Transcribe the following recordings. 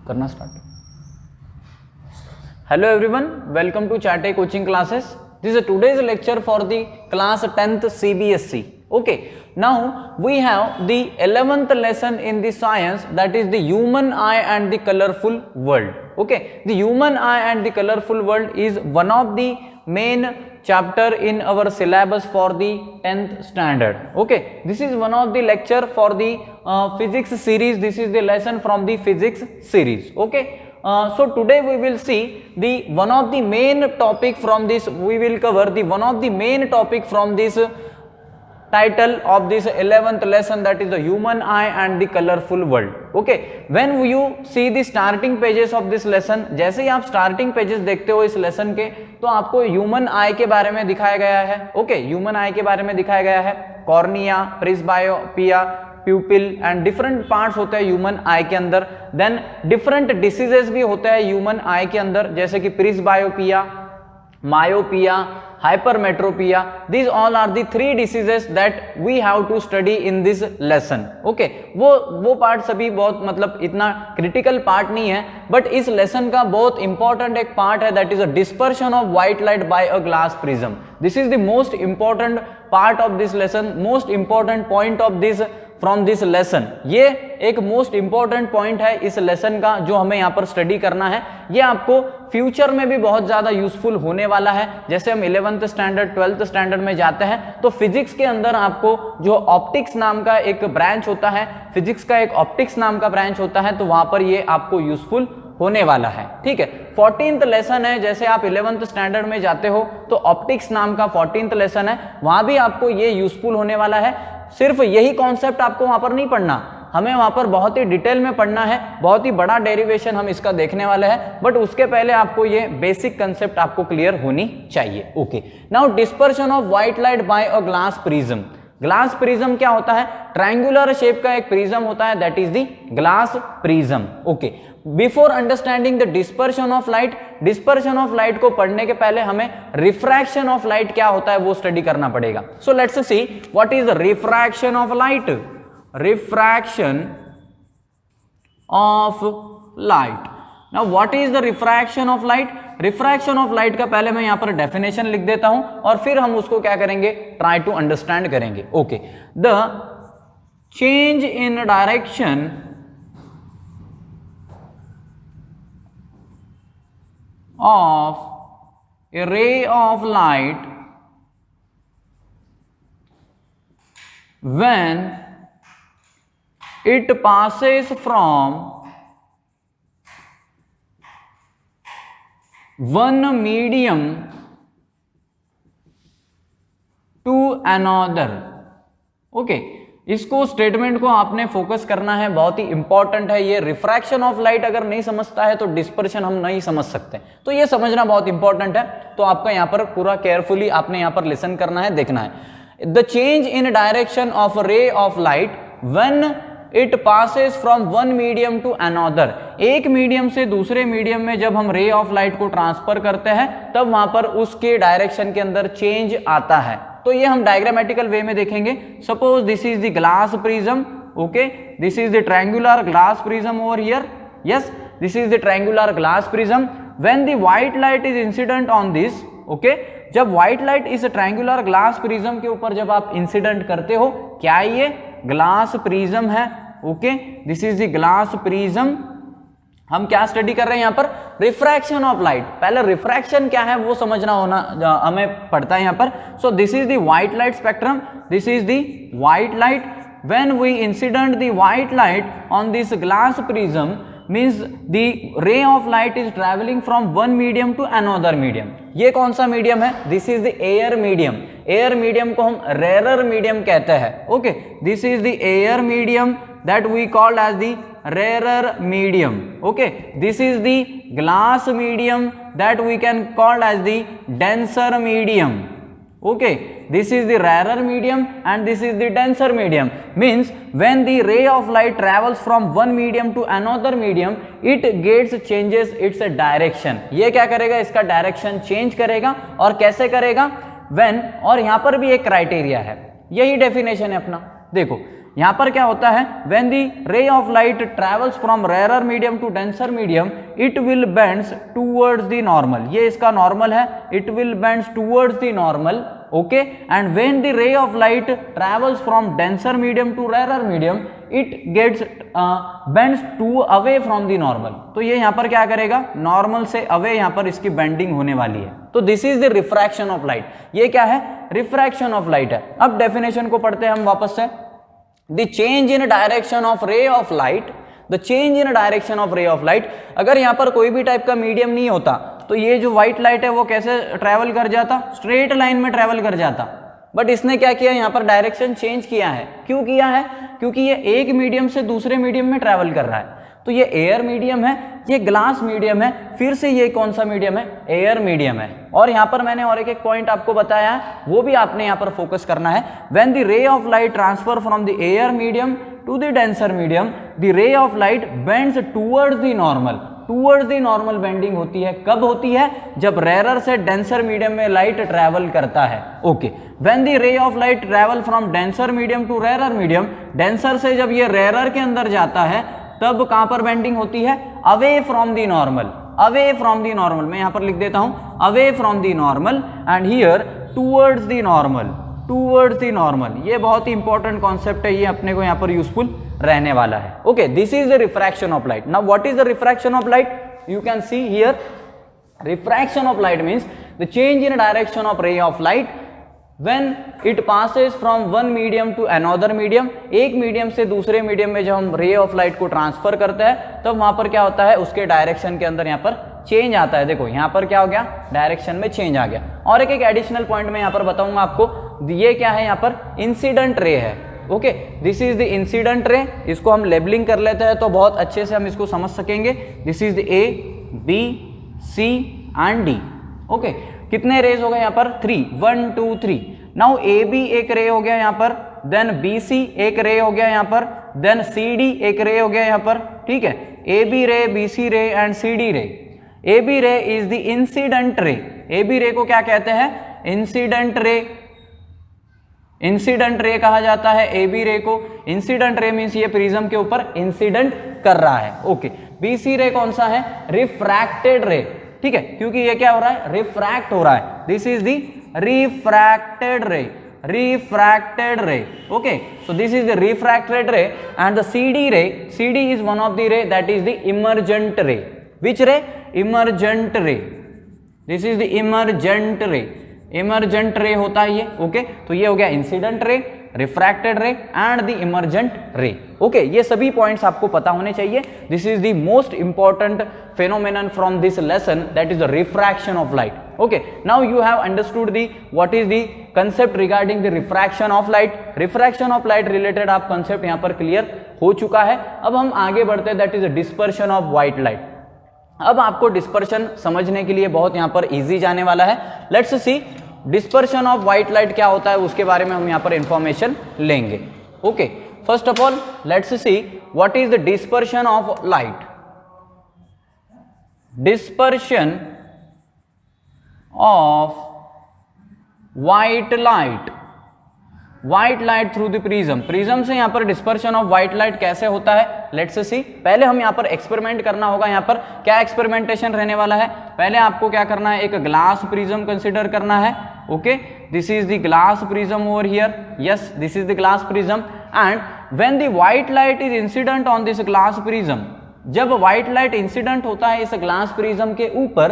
करना start. Hello everyone, welcome to Chatay coaching classes. This is today's lecture for the class 10th CBSE. Okay, now we have the 11th lesson in the science, that is the human eye and the colorful world. Okay, the human eye and the colorful world is one of the main chapter in our syllabus for the 10th standard. Okay, this is one of the lecture for the physics series. This is the lesson from the physics series. Okay, so today we will see the one of the main topic from this. We will cover the one of the main topic from this title of this 11th lesson, that is the human eye and the colorful world. Okay, when you see the starting pages of this lesson, जैसे ही आप starting pages देखते हो इस lesson के, तो आपको human eye के बारे में दिखाया गया है. Okay, human eye के बारे में दिखाया गया है. Cornea, presbyopia, pupil and different parts होते हैं ह्यूमन आई के अंदर. देन डिफरेंट डिसीजेस भी होते हैं ह्यूमन आई के अंदर, जैसे कि presbyopia, myopia, hypermetropia. These all are the 3 diseases that we have to study in this lesson. Okay, वो पार्ट सभी बहुत मतलब इतना क्रिटिकल पार्ट नहीं है, बट इस लेसन का बहुत इंपॉर्टेंट एक पार्ट है, that is a dispersion of white light by a glass prism. This is the most important part of this lesson, most important point of this from this lesson. ये एक most important point है इस lesson का जो हमें यहाँ पर study करना है. ये आपको फ्यूचर में भी बहुत ज्यादा यूजफुल होने वाला है. जैसे हम 11th स्टैंडर्ड 12th स्टैंडर्ड में जाते हैं तो फिजिक्स के अंदर आपको जो ऑप्टिक्स नाम का एक ब्रांच होता है, फिजिक्स का एक ऑप्टिक्स नाम का ब्रांच होता है, तो वहां पर ये आपको यूजफुल होने वाला है. ठीक है, 14th लेसन है. जैसे आप 11th स्टैंडर्ड में जाते हो तो ऑप्टिक्स नाम का 14th लेसन है, वहां भी आपको ये यूजफुल होने वाला है. सिर्फ यही कॉन्सेप्ट आपको वहां पर नहीं पढ़ना, हमें वहां पर बहुत ही डिटेल में पढ़ना है. बहुत ही बड़ा डेरिवेशन हम इसका देखने वाले हैं, बट उसके पहले आपको ये बेसिक कंसेप्ट आपको क्लियर होनी चाहिए. Okay, now dispersion of white light by a glass prism. Glass prism क्या होता है? ट्रायंगुलर शेप का एक प्रिज्म होता है, that is the glass prism. Okay, before understanding the dispersion of light, dispersion of light को पढ़ने के पहले हमें रिफ्रैक्शन ऑफ लाइट क्या होता है वो स्टडी करना पड़ेगा. So let's see what is the refraction of light. Refraction of light. Now what is the refraction of light? Refraction of light का पहले मैं यहां पर डेफिनेशन लिख देता हूं और फिर हम उसको क्या करेंगे, ट्राई टू अंडरस्टैंड करेंगे. Okay, the change in direction of a ray of light when it passes from one medium to another. Okay, इसको स्टेटमेंट को आपने फोकस करना है, बहुत ही इंपॉर्टेंट है ये. रिफ्रैक्शन ऑफ लाइट अगर नहीं समझता है तो डिस्पर्शन हम नहीं समझ सकते, तो ये समझना बहुत इंपॉर्टेंट है. तो आपका यहाँ पर पूरा केयरफुली आपने यहाँ पर लिसन करना है, देखना है. The change in direction of ray of light when it passes from one medium to another. एक मीडियम से दूसरे मीडियम में जब हम रे ऑफ लाइट को ट्रांसफर करते हैं तब वहां पर उसके डायरेक्शन के अंदर चेंज आता है. तो ये हम डायग्रामेटिकल वे में देखेंगे. Suppose this is the glass prism. Okay, this is the triangular glass prism over here. Yes, this is the triangular glass prism. When the white light is incident on this. Okay, जब white light इस triangular glass prism के ऊपर जब आप incident करते हो, क्या ये ग्लास प्रिज्म है. Okay, this is the glass prism. हम क्या स्टडी कर रहे हैं यहाँ पर? Refraction of light. पहले रिफ्रैक्शन क्या है वो समझना होना हमें पड़ता है यहाँ पर. So this is the white light spectrum. This is the white light. When we incident the white light on this glass prism means the ray of light is traveling from one medium to another medium. ये कौन सा medium है? This is the air medium. Air medium को हम rarer medium कहते हैं. Okay, this is the air medium that we call as the rarer medium. Okay, this is the glass medium that we can call as the denser medium. Okay, this is the rarer medium and this is the denser medium. Means when the ray of light travels from one medium to another medium, it gets changes its direction. ये क्या करेगा? इसका direction change करेगा. और कैसे करेगा? When, और यहाँ पर भी एक क्राइटेरिया है, यही डेफिनेशन है अपना. देखो, यहाँ पर क्या होता है, when the ray of light travels from rarer medium to denser medium, it will bends towards the normal. ये इसका normal है, it will bends towards the normal, okay, and when the ray of light travels from denser medium to rarer medium, it gets bends to away from the normal. तो ये यहाँ पर क्या करेगा, normal से अवे यहाँ पर इसकी बेंडिंग होने वाली है। तो this is the refraction of light, ये क्या है, रिफ्रैक्शन ऑफ लाइट है। अब डेफिनेशन को पढ़ते हैं हम वापस से। The change in direction of ray of light, the change in direction of ray of light, अगर यहाँ पर कोई भी टाइप का मीडियम नहीं होता तो ये जो व्हाइट लाइट है वो कैसे ट्रेवल कर जाता, स्ट्रेट लाइन में ट्रेवल कर जाता। बट इसने क्या किया, यहाँ पर डायरेक्शन चेंज किया है। क्यों किया है, क्योंकि ये एक मीडियम से दूसरे मीडियम में ट्रेवल कर रहा है। तो ये एयर मीडियम है, ये ग्लास मीडियम है, फिर से ये कौन सा मीडियम है, एयर मीडियम है। और यहाँ पर मैंने और एक पॉइंट आपको बताया है, वो भी आपने यहाँ पर फोकस करना है। When the ray of light transfer from the air medium to the denser medium, the ray of light bends towards the normal, towards the normal bending होती है। कब होती है, जब रेरर से डेंसर मीडियम में लाइट ट्रैवल करता है। Okay, when the ray of light travel from denser medium to rarer medium, denser से जब ये रेरर के अंदर जाता है तब कहां पर बेंडिंग होती है, away from the normal, away from the normal. मैं यहां पर लिख देता हूं away from the normal and here towards the normal, towards the normal. ये बहुत ही इंपॉर्टेंट कॉन्सेप्ट है, ये अपने को यहां पर यूजफुल रहने वाला है। Okay, this is the refraction of light. Now what is the refraction of light, you can see here, refraction of light means the change in direction of ray of light when it passes from one medium to another medium, एक medium से दूसरे medium में जब हम रे of light को transfer करते हैं तब वहां पर क्या होता है, उसके डायरेक्शन के अंदर यहाँ पर चेंज आता है। देखो यहाँ पर क्या हो गया, डायरेक्शन में चेंज आ गया। और एक एडिशनल पॉइंट मैं यहाँ पर बताऊंगा आपको, ये क्या है, यहाँ पर इंसिडेंट रे है। Okay, this is the incident रे, इसको हम लेबलिंग कर लेते हैं तो बहुत अच्छे से हम इसको समझ सकेंगे। This is the A, B, C and D. Okay, कितने रेज हो गए यहाँ पर, 3, 1 2 3। नाउ ए बी एक रे हो गया यहाँ पर, देन बी सी एक रे हो गया यहाँ पर, देन सी डी एक रे हो गया यहाँ पर। ठीक है, ए बी रे, बी सी रे and C D ray. A B ray is the incident ray, A B रे को क्या कहते हैं, इंसिडेंट रे, इंसिडेंट रे कहा जाता है ए बी रे को। इंसिडेंट रे मींस ये प्रिज्म के ऊपर इंसिडेंट कर रहा है। ओके, बी सी रे कौन सा है, रिफ्रैक्टेड रे। ठीक है, क्योंकि ये क्या हो रहा है, रिफ्रैक्ट हो रहा है। This is the refracted ray, refracted ray. Okay, so this is the refracted ray and the CD ray, CD is one of the ray that is the emergent ray. Which ray, emergent ray. This is the emergent ray, emergent ray होता है ये। Okay, तो ये हो गया incident ray, refracted ray and the emergent रे। Okay, ये सभी पॉइंट्स आपको पता होने चाहिए। This is the most important phenomenon from this lesson, that is the refraction of light. Okay, now you have understood the what is the concept regarding the refraction of light. Refraction of light related आप concept यहाँ पर clear हो चुका है। अब हम आगे बढ़ते हैं, that is the dispersion of white light. अब आपको dispersion समझने के लिए बहुत यहाँ पर easy जाने वाला है। Let's see dispersion of white light क्या होता है, उसके बारे में हम यहाँ पर information लेंगे। Okay, first of all let's see what is the dispersion of light. Dispersion of white light, white light through the prism. Prism से यहाँ पर डिस्पर्शन ऑफ व्हाइट लाइट कैसे होता है, लेट्स सी। पहले हम यहाँ पर एक्सपेरिमेंट करना होगा। यहाँ पर क्या एक्सपेरिमेंटेशन रहने वाला है, पहले आपको क्या करना है, एक ग्लास प्रिज्म कंसिडर करना है। Okay, this is the glass prism over here, yes this is the glass prism and when the white light is incident on this glass prism, जब व्हाइट लाइट इंसिडेंट होता है इस glass prism के ऊपर,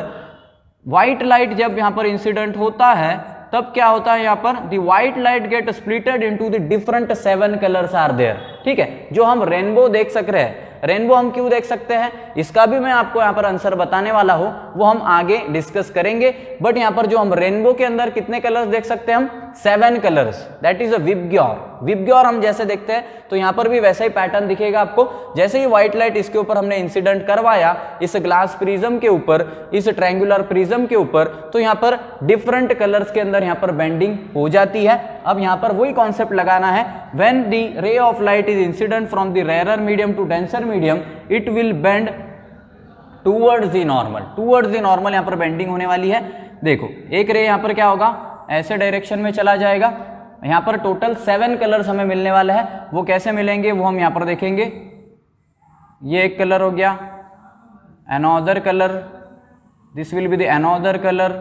white light जब यहाँ पर incident होता है तब क्या होता है, यहाँ पर the white light get splitted into the different 7 colours are there. ठीक है, जो हम रेनबो देख सक रहे हैं, रेनबो हम क्यों देख सकते हैं, इसका भी मैं आपको यहाँ पर आंसर बताने वाला हूं, वो हम आगे डिस्कस करेंगे। बट यहाँ पर जो हम रेनबो के अंदर कितने कलर्स देख सकते हैं, हम 7 colours, that is a VIBGYOR. VIBGYOR हम जैसे देखते हैं तो यहाँ पर भी वैसा ही पैटर्न दिखेगा आपको। जैसे ही व्हाइट लाइट इसके ऊपर हमने इंसिडेंट करवाया इस ग्लास प्रिज्म के ऊपर, इस ट्रायंगुलर प्रिज्म के ऊपर, तो यहाँ पर डिफरेंट कलर्स के अंदर यहाँ पर बेंडिंग हो जाती है। अब यहाँ पर वही कॉन्सेप्ट लगाना है, when the ray of light is incident from the rarer medium to denser medium, it will bend towards the normal, towards the normal यहाँ पर बेंडिंग होने वाली है। देखो एक रे यहाँ पर क्या होगा, ऐसे डायरेक्शन में चला जाएगा, यहाँ पर टोटल 7 कलर्स हमें मिलने वाले हैं। वो कैसे मिलेंगे वो हम यहाँ पर देखेंगे। ये एक कलर हो गया, another color, this will be the another color,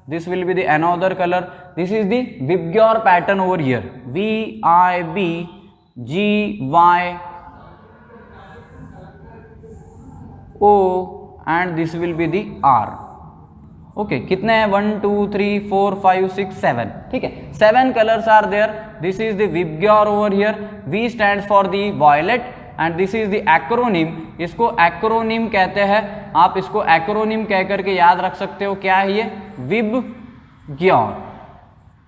this will be the another color. This is the Vibgyor pattern over here, VIBGYO and this will be the R. Okay कितने हैं 1 2 3 4 5 6 7, ठीक है 7 colours are there. This is the VIBGYOR over here, V stands for the violet and this is the acronym. इसको acronym कहते हैं, आप इसको acronym कह करके याद रख सकते हो। क्या है ये? VIBGYOR,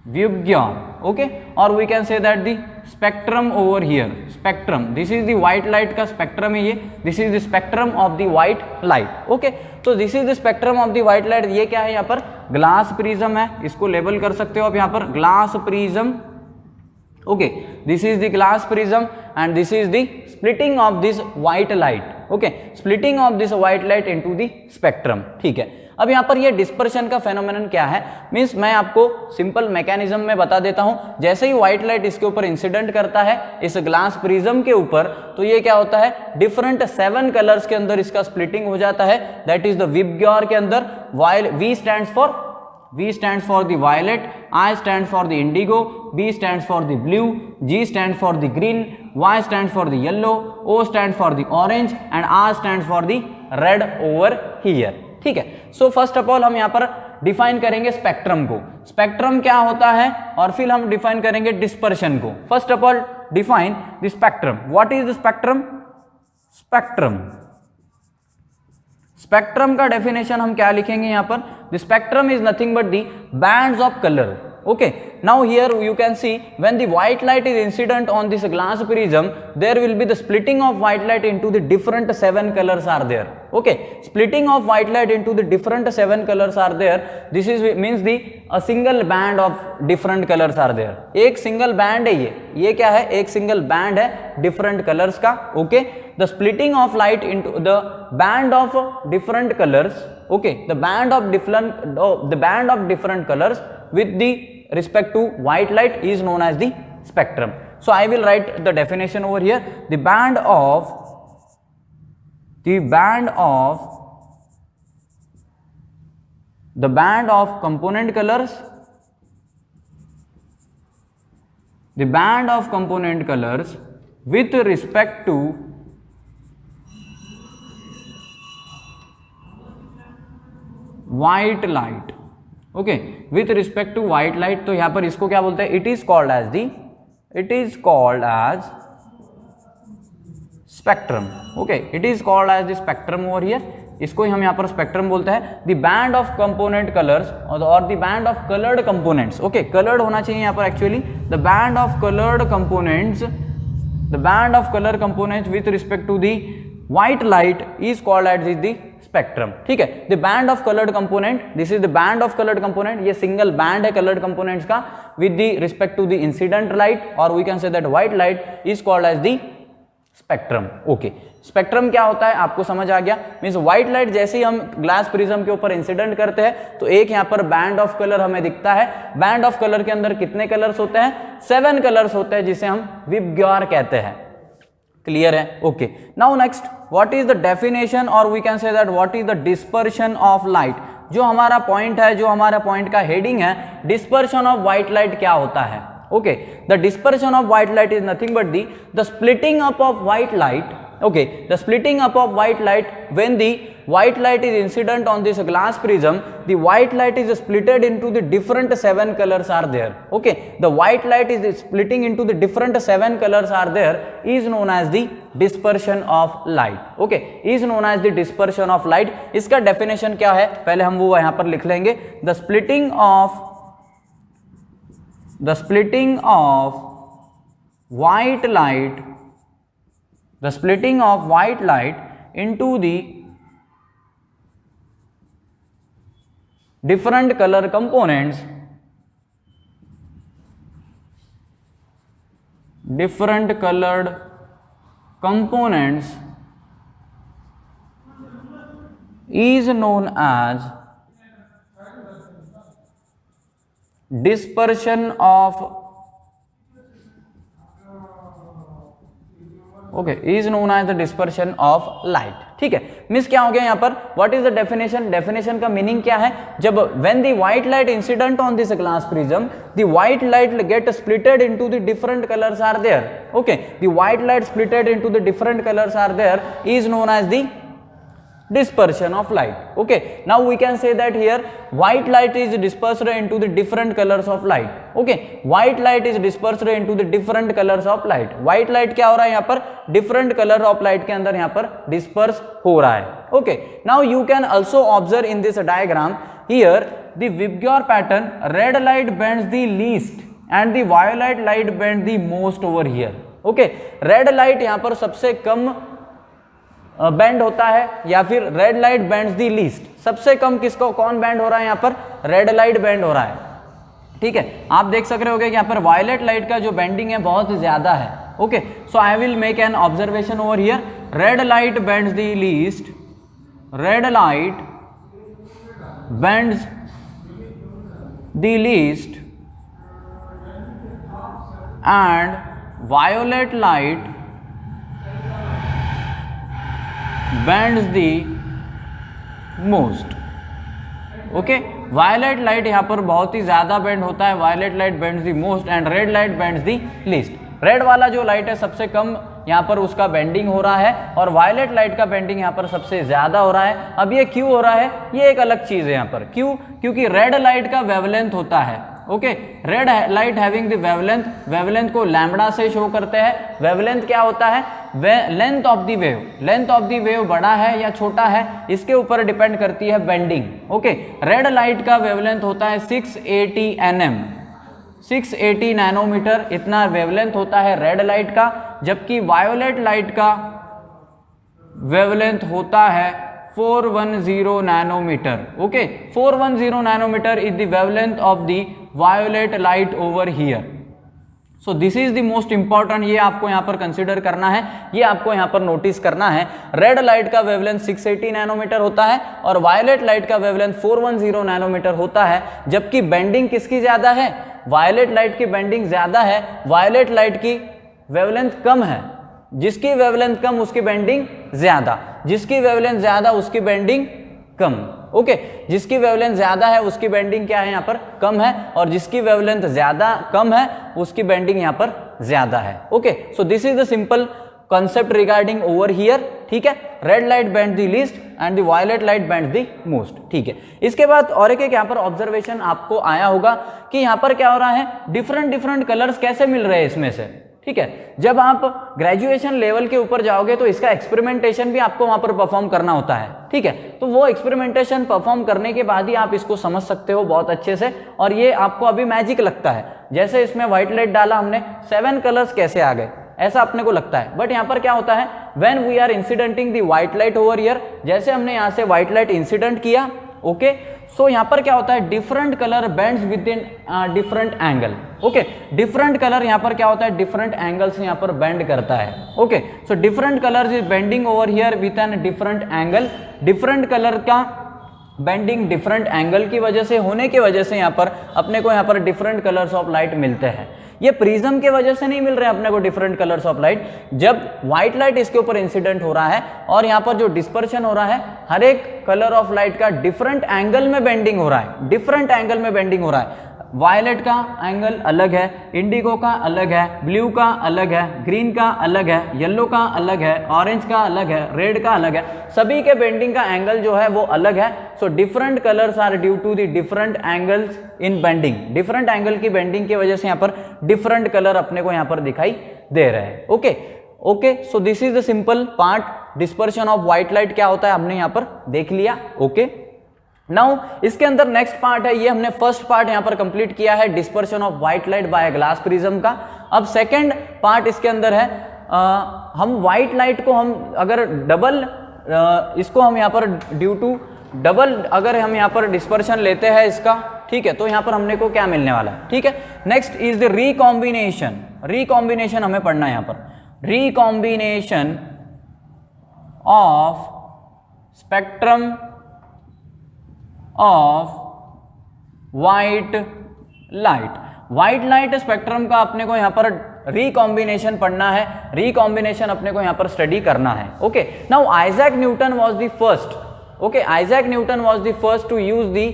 VIBGYOR, okay. और we can say that the spectrum over here, spectrum, this is the white light का स्पेक्ट्रम है ये, this is the spectrum of the white light, okay. तो this is the spectrum of the white light. ये क्या है? यहाँ पर glass prism है, इसको लेबल कर सकते हो आप यहाँ पर glass prism, okay. This is the glass prism and this is the splitting of this white light, okay, splitting of this white light into the spectrum, ठीक है। अब यहाँ पर ये डिस्पर्शन का फेनोमेनन क्या है, मींस मैं आपको सिंपल मैकेनिज्म में बता देता हूं। जैसे ही व्हाइट लाइट इसके ऊपर इंसिडेंट करता है इस ग्लास प्रिज्म के ऊपर, तो ये क्या होता है? डिफरेंट 7 कलर्स के अंदर इसका स्प्लिटिंग हो जाता है, दैट इज द विबग्योर के अंदर। V stands for the violet, I stands for the indigo, B stands for the blue, G stands for the green, Y stands for the yellow, O stands for the orange and R stands for the red over here, ठीक है। So first of all हम यहाँ पर define करेंगे spectrum को, spectrum क्या होता है, और फिर हम डिफाइन करेंगे डिस्पर्शन को। First of all define the spectrum. What is the spectrum? Spectrum, spectrum का डेफिनेशन हम क्या लिखेंगे यहाँ पर? The spectrum is nothing but the bands of colour, okay. Now here you can see when the white light is incident on this glass prism, there will be the splitting of white light into the different 7 colors are there, okay. Splitting of white light into the different 7 colors are there. This is means the a single band of different colors are there. एक single band है ये क्या है? एक single band है different colors का, okay. The splitting of light into the band of different colors, okay. The band of different colors with the respect to white light is known as the spectrum. So I will write the definition over here. The band of component colors, the band of component colors with respect to white light, okay, with respect to white light. तो यहां पर इसको क्या बोलते हैं? It is called as spectrum, okay, it is called as the spectrum over here. इसको हम यहाँ पर स्पेक्ट्रम बोलते हैं। The band of component colours और the band of coloured components, okay, coloured होना चाहिए यहाँ पर actually. The band of coloured components with respect to the white light is called as the spectrum, ठीक है। The band of coloured component, this is the band of coloured component, ये single band है coloured components का with the respect to the incident light, और we can say that white light is called as the spectrum, okay. Spectrum क्या होता है आपको समझ आ गया? मींस व्हाइट लाइट जैसे ही हम ग्लास प्रिज्म के ऊपर इंसिडेंट करते हैं तो एक यहाँ पर बैंड ऑफ कलर हमें दिखता है। बैंड ऑफ कलर के अंदर कितने कलर्स होते हैं? 7 कलर्स होते हैं, जिसे हम विबग्योर कहते हैं। क्लियर है? Okay. Now next, what is the definition और we can say that what is the dispersion of light. जो हमारा पॉइंट है, जो हमारा पॉइंट का हेडिंग है, डिस्पर्शन ऑफ व्हाइट लाइट क्या होता है? Okay, the dispersion of white light is nothing but the splitting up of white light, okay, the splitting up of white light when the white light is incident on this glass prism, the white light is splitted into the different 7 colors are there, okay. The white light is splitting into the different 7 colors are there is known as the dispersion of light, okay, is known as the dispersion of light. इसका definition क्या है पहले हम वो यहाँ पर लिख लेंगे। The splitting of white light, the splitting of white light into the different color components, different colored components is known as dispersion of okay, is known as the dispersion of light. ठीक है, miss क्या हो गया यहाँ पर, what is the definition, definition का meaning क्या है, जब when the white light incident on this glass prism, the white light get splitted into the different colours are there, okay, the white light splitted into the different colours are there is known as the dispersion of light. Okay, now we can say that here white light is dispersed into the different colors of light. Okay, white light is dispersed into the different colors of light. White light क्या हो रहा है यहाँ पर, different color of light के अंदर यहाँ पर disperse हो रहा है. Okay, now you can also observe in this diagram here the Vibgyor pattern, red light bends the least and the violet light bends the most over here. Okay, red light यहाँ पर सबसे कम band होता है, या फिर red light bends the least, सबसे कम किसको कौन बैंड हो रहा है यहाँ पर, रेड लाइट बैंड हो रहा है। ठीक है, आप देख सक रहे होगे कि यहाँ पर वायलेट लाइट का जो बैंडिंग है बहुत ज्यादा है। Okay, so I will make an observation over here, red light bends the least, red light bends the least and violet light bends the most. Okay, violet light यहाँ पर बहुत ही ज्यादा बैंड होता है, violet light bends the most and red light bends the least. Red वाला जो light है सबसे कम यहाँ पर उसका बेंडिंग हो रहा है और वायलेट लाइट का बेंडिंग यहाँ पर सबसे ज्यादा हो रहा है। अब ये क्यों हो रहा है, ये एक अलग चीज है यहाँ पर, क्यों, क्योंकि रेड लाइट का वेवलेंथ होता है। Okay, red light having the wavelength, wavelength को लैम्बडा से शो करते हैं। वेवलेंथ क्या होता है, length of the wave, length of the wave बड़ा है या छोटा है इसके ऊपर डिपेंड करती है बेंडिंग। ओके, रेड लाइट का वेवलेंथ होता है 680 nm, 680 नैनोमीटर, इतना वेवलेंथ होता है रेड लाइट का, जबकि वायोलेट लाइट का वेवलेंथ होता है 410 nanometre. Okay, 410 nanometre is the wavelength of the violet light over here. So this is the most important, ये आपको यहाँ पर कंसिडर करना है, ये आपको यहाँ पर नोटिस करना है। रेड लाइट का वेवलेंथ 680 नैनोमीटर होता है और वायलेट लाइट का वेवलेंथ 410 नैनोमीटर होता है, जबकि बेंडिंग किसकी ज्यादा है, वायलेट लाइट की बेंडिंग ज्यादा है, वायलेट लाइट की वेवलेंथ कम है। जिसकी वेवलेंथ कम उसकी बेंडिंग ज्यादा, जिसकी वेवलेंथ ज्यादा उसकी बेंडिंग कम। ओके, जिसकी वेवलेंथ ज्यादा है उसकी बेंडिंग क्या है यहाँ पर, कम है, और जिसकी वेवलेंथ ज्यादा कम है उसकी बेंडिंग यहाँ पर ज्यादा है। Okay, so this is the simple concept regarding over here। ठीक है, red light bend the least and the violet light bend the most. ठीक है, इसके बाद और एक यहाँ पर ऑब्जर्वेशन आपको आया होगा कि यहाँ पर क्या हो रहा है, डिफरेंट डिफरेंट कलर्स कैसे मिल रहे हैं इसमें से। ठीक है, जब आप ग्रेजुएशन लेवल के ऊपर जाओगे तो इसका एक्सपेरिमेंटेशन भी आपको वहां पर परफॉर्म करना होता है। ठीक है, तो वो एक्सपेरिमेंटेशन परफॉर्म करने के बाद ही आप इसको समझ सकते हो बहुत अच्छे से, और ये आपको अभी मैजिक लगता है। जैसे इसमें व्हाइट लाइट डाला हमने, 7 कलर्स कैसे आ गए ऐसा अपने को लगता है, बट यहाँ पर क्या होता है, when we are incidenting the white light over here, जैसे हमने यहाँ से व्हाइट लाइट इंसिडेंट किया, ओके, सो यहाँ पर क्या होता है, different colour bends with in different angle. Okay, different colour यहाँ पर क्या होता है, डिफरेंट एंगल से यहाँ पर बेंड करता है। Okay, so different colour is bending over here with an different angle. Different colour का बेंडिंग डिफरेंट एंगल की वजह से होने की वजह से यहाँ पर अपने को यहाँ पर डिफरेंट कलर्स ऑफ लाइट मिलते हैं। ये प्रिज्म के वजह से नहीं मिल रहे अपने को डिफरेंट कलर्स ऑफ लाइट, जब व्हाइट लाइट इसके ऊपर इंसिडेंट हो रहा है और यहाँ पर जो डिस्पर्शन हो रहा है, हर एक कलर ऑफ लाइट का डिफरेंट एंगल में बेंडिंग हो रहा है, डिफरेंट एंगल में बेंडिंग हो रहा है। वायलेट का एंगल अलग है, इंडिगो का अलग है, ब्लू का अलग है, ग्रीन का अलग है, येलो का अलग है, ऑरेंज का अलग है, रेड का अलग है, सभी के बेंडिंग का एंगल जो है वो अलग है। So different colours are due to the different angles in bending. Different angle की बेंडिंग की वजह से यहाँ पर डिफरेंट कलर अपने को यहाँ पर दिखाई दे रहे हैं। Okay okay, so this is the simple part, dispersion of white light क्या होता है हमने यहाँ पर देख लिया। ओके, नाउ इसके अंदर नेक्स्ट पार्ट है, ये हमने फर्स्ट पार्ट यहां पर कंप्लीट किया है, dispersion of white light by glass prism का। अब सेकंड पार्ट इसके अंदर है, हम व्हाइट लाइट को हम अगर डबल इसको हम यहां पर ड्यू टू डबल अगर हम यहां पर डिस्पर्शन लेते हैं इसका, ठीक है, तो यहां पर हमने को क्या मिलने वाला है। ठीक है, next is the recombination. Recombination हमें पढ़ना है यहां पर, recombination of spectrum of white light. White light spectrum का अपने को यहाँ पर रिकॉम्बिनेशन पढ़ना है, रिकॉम्बिनेशन अपने को यहाँ पर स्टडी करना है। Okay, now Isaac Newton was the first, okay, Isaac Newton was the first to use the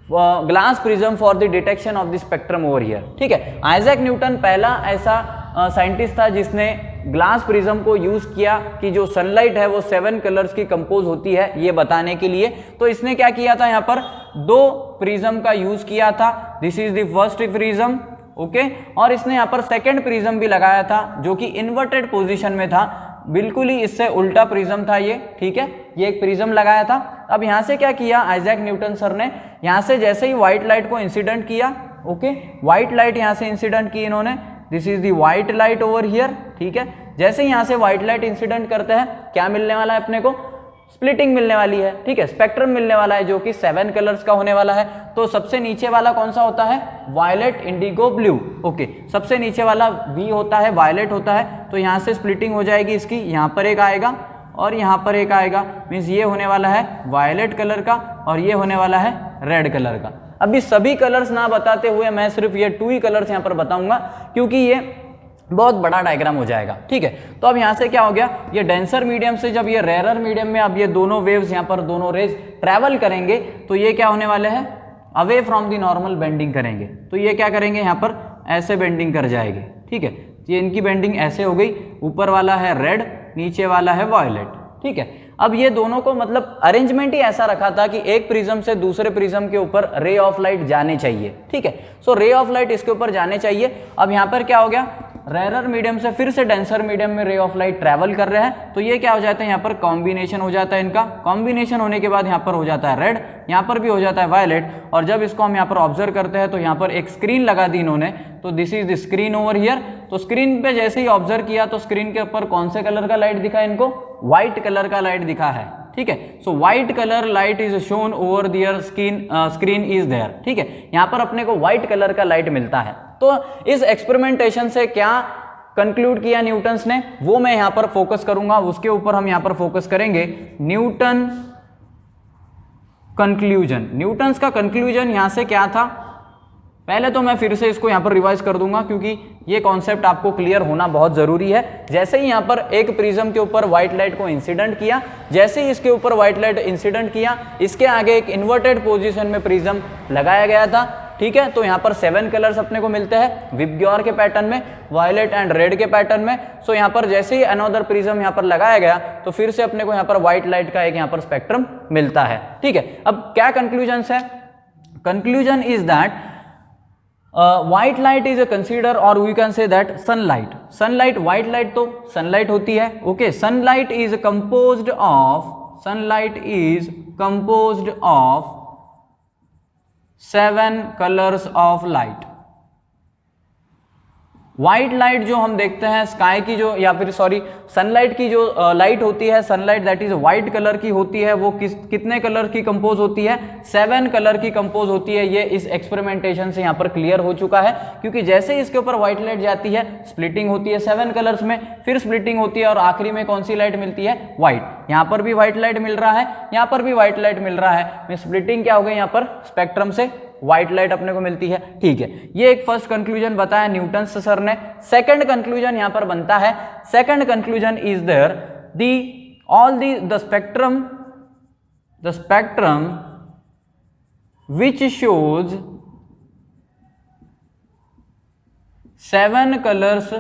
glass prism for the detection of the spectrum over here. ठीक है, आइजैक न्यूटन पहला ऐसा साइंटिस्ट था जिसने ग्लास प्रिज्म को use किया कि जो सनलाइट है वो 7 कलर्स की कंपोज होती है ये बताने के लिए। तो इसने क्या किया था, यहाँ पर 2 प्रिज्म का यूज किया था, this is the first prism, okay, और इसने यहाँ पर सेकंड प्रिज्म भी लगाया था जो कि इन्वर्टेड पोजीशन में था, बिल्कुल ही इससे उल्टा प्रिज्म था ये। ठीक है, ये एक प्रिज्म लगाया था। अब यहाँ से क्या किया आइजैक न्यूटन सर ने, यहाँ से जैसे ही व्हाइट लाइट को इंसिडेंट किया, ओके, व्हाइट लाइट यहाँ से इंसिडेंट की इन्होंने, this is the white light over here. ठीक है, जैसे ही यहाँ से व्हाइट लाइट इंसिडेंट करते हैं क्या मिलने वाला है अपने को, स्प्लिटिंग मिलने वाली है। ठीक है, स्पेक्ट्रम मिलने वाला है जो कि 7 कलर्स का होने वाला है। तो सबसे नीचे वाला कौन सा होता है, वायलेट, इंडिगो, ब्लू। ओके, सबसे नीचे वाला V होता है, वायलेट होता है। तो यहाँ से स्प्लिटिंग हो जाएगी इसकी, यहाँ पर एक आएगा और यहाँ पर एक आएगा, मीन्स ये होने वाला है वायलेट कलर का और ये होने वाला है रेड कलर का। अभी सभी कलर्स ना बताते हुए मैं सिर्फ ये 2 ही कलर्स यहाँ पर बताऊंगा क्योंकि ये बहुत बड़ा डायग्राम हो जाएगा। ठीक है, तो अब यहाँ से क्या हो गया, ये डेंसर मीडियम से जब ये रेरर मीडियम में अब ये दोनों वेव्स यहाँ पर दोनों रेज ट्रैवल करेंगे तो ये क्या होने वाले हैं, away from the normal bending करेंगे। तो ये क्या करेंगे, यहाँ पर ऐसे बेंडिंग कर जाएंगे। ठीक है, ये इनकी बेंडिंग ऐसे हो गई, ऊपर वाला है रेड, नीचे वाला है वायलेट। ठीक है, अब ये दोनों को मतलब अरेंजमेंट ही ऐसा रखा था कि एक प्रिज्म से दूसरे प्रिज्म के ऊपर रे ऑफ लाइट जाने चाहिए। ठीक है, सो रे ऑफ लाइट इसके ऊपर जाने चाहिए। अब यहाँ पर क्या हो गया, रेरर मीडियम से फिर से डेंसर मीडियम में रे ऑफ लाइट ट्रैवल कर रहे हैं, तो ये क्या हो जाता है, यहाँ पर कॉम्बिनेशन हो जाता है इनका। कॉम्बिनेशन होने के बाद यहाँ पर हो जाता है रेड, यहाँ पर भी हो जाता है वायलेट। और जब इसको हम यहाँ पर ऑब्जर्व करते हैं तो यहाँ पर एक स्क्रीन लगा दी इन्होंने, तो this is the screen over here. तो स्क्रीन पे जैसे ही ऑब्जर्व किया तो स्क्रीन के ऊपर कौन से कलर का लाइट दिखा इनको, व्हाइट कलर का लाइट दिखा है। ठीक है, so white colour light is shown over there screen is there. ठीक है, यहाँ पर अपने को व्हाइट कलर का लाइट मिलता है। तो इस एक्सपेरिमेंटेशन से क्या कंक्लूड किया न्यूटन्स ने, वो मैं यहां पर फोकस करूंगा, उसके ऊपर हम यहां पर फोकस करेंगे। न्यूटन कंक्लूजन, न्यूटन्स का कंक्लूजन यहां से क्या था, पहले तो मैं फिर से इसको यहां पर रिवाइज कर दूंगा क्योंकि ये कॉन्सेप्ट आपको क्लियर होना बहुत जरूरी है। जैसे ही यहां पर एक प्रिज्म के ऊपर व्हाइट लाइट को इंसिडेंट किया, जैसे ही इसके ऊपर व्हाइट लाइट इंसिडेंट किया, इसके आगे एक इन्वर्टेड पोजीशन में प्रिज्म लगाया गया था। ठीक है, तो यहाँ पर 7 कलर्स अपने को मिलते हैं विबग्योर के पैटर्न में, वायलेट एंड रेड के पैटर्न में। सो यहाँ पर जैसे ही अनदर प्रिज्म यहाँ पर लगाया गया तो फिर से अपने को यहाँ पर व्हाइट लाइट का एक यहाँ पर स्पेक्ट्रम मिलता है। ठीक है, अब क्या कंक्लूजन है, conclusion is that white light is consider और we can say that sunlight, sunlight, white light तो सनलाइट होती है। Okay, sunlight is composed of 7 colours of light. White light जो हम देखते हैं स्काई की जो, या फिर सॉरी सनलाइट की जो लाइट होती है, sunlight that is white colour की होती है, वो कितने कलर की कंपोज होती है, 7 कलर की कंपोज होती है। ये इस एक्सपेरिमेंटेशन से यहाँ पर क्लियर हो चुका है क्योंकि जैसे ही इसके ऊपर व्हाइट लाइट जाती है स्प्लिटिंग होती है 7 कलर्स में, फिर स्प्लिटिंग होती है और आखिरी में कौन सी लाइट मिलती है, व्हाइट। यहाँ पर भी व्हाइट लाइट मिल रहा है, यहाँ पर भी व्हाइट लाइट मिल रहा है, स्प्लिटिंग क्या हो गई, यहाँ पर स्पेक्ट्रम से व्हाइट लाइट अपने को मिलती है। ठीक है, ये एक फर्स्ट कंक्लूजन बताया न्यूटन सर ने। सेकंड कंक्लूजन यहां पर बनता है, second conclusion is there the spectrum which shows 7 colours,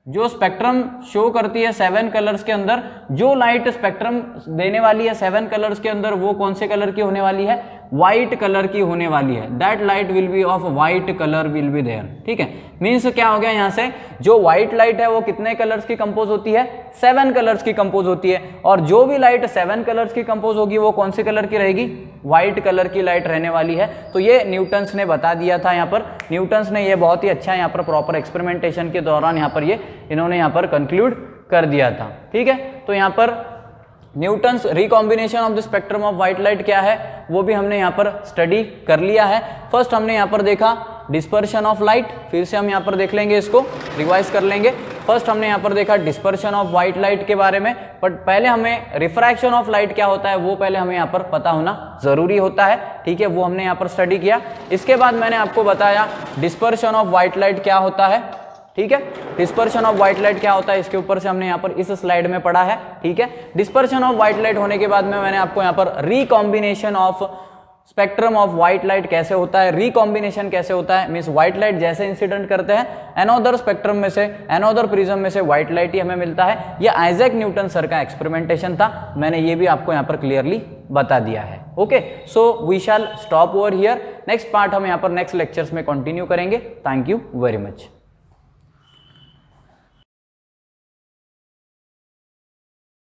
जो स्पेक्ट्रम शो करती है 7 कलर्स के अंदर, जो लाइट स्पेक्ट्रम देने वाली है 7 कलर्स के अंदर वो कौन से कलर की होने वाली है, व्हाइट कलर की होने वाली है। That light will be of white colour will be there. ठीक है, मीन्स क्या हो गया, यहां से जो व्हाइट लाइट है वो कितने कलर्स की कंपोज होती है, 7 कलर्स की कंपोज होती है। और जो भी लाइट 7 कलर्स की कंपोज होगी वो कौन से कलर की रहेगी, व्हाइट कलर की लाइट रहने वाली है। तो ये न्यूटन्स ने बता दिया था, यहाँ पर न्यूटन्स ने ये बहुत ही अच्छा यहाँ पर प्रॉपर एक्सपेरिमेंटेशन के दौरान यहाँ पर ये इन्होंने यहाँ पर कंक्लूड कर दिया था। ठीक है, तो यहाँ पर Newton's recombination of the spectrum of white light क्या है वो भी हमने यहाँ पर स्टडी कर लिया है। फर्स्ट हमने यहाँ पर देखा डिस्पर्शन ऑफ लाइट, फिर से हम यहाँ पर देख लेंगे, इसको रिवाइज कर लेंगे। फर्स्ट हमने यहाँ पर देखा डिस्पर्शन ऑफ व्हाइट लाइट के बारे में, बट पहले हमें रिफ्रैक्शन ऑफ लाइट क्या होता है वो पहले हमें यहाँ पर पता होना जरूरी होता है। ठीक है, वो हमने यहाँ पर स्टडी किया। इसके बाद मैंने आपको बताया डिस्पर्शन ऑफ व्हाइट लाइट क्या होता है, ठीक है। डिस्पर्शन ऑफ व्हाइट लाइट क्या होता है, इसके ऊपर से हमने यहाँ पर इस स्लाइड में पढ़ा है, ठीक है। डिस्पर्शन ऑफ व्हाइट लाइट होने के बाद में मैंने आपको यहाँ पर recombination of spectrum of white light कैसे होता है, रिकॉम्बिनेशन कैसे होता है, मींस व्हाइट लाइट जैसे इंसिडेंट करते हैं एनोदर स्पेक्ट्रम में से, एनोदर प्रिज्म में से व्हाइट लाइट ही हमें मिलता है। ये आइजैक न्यूटन सर का एक्सपेरिमेंटेशन था, मैंने ये भी आपको यहाँ पर क्लियरली बता दिया है। Okay, so we shall stop over here. Next part हम यहाँ पर नेक्स्ट लेक्चर्स में कंटिन्यू करेंगे। Thank you very much.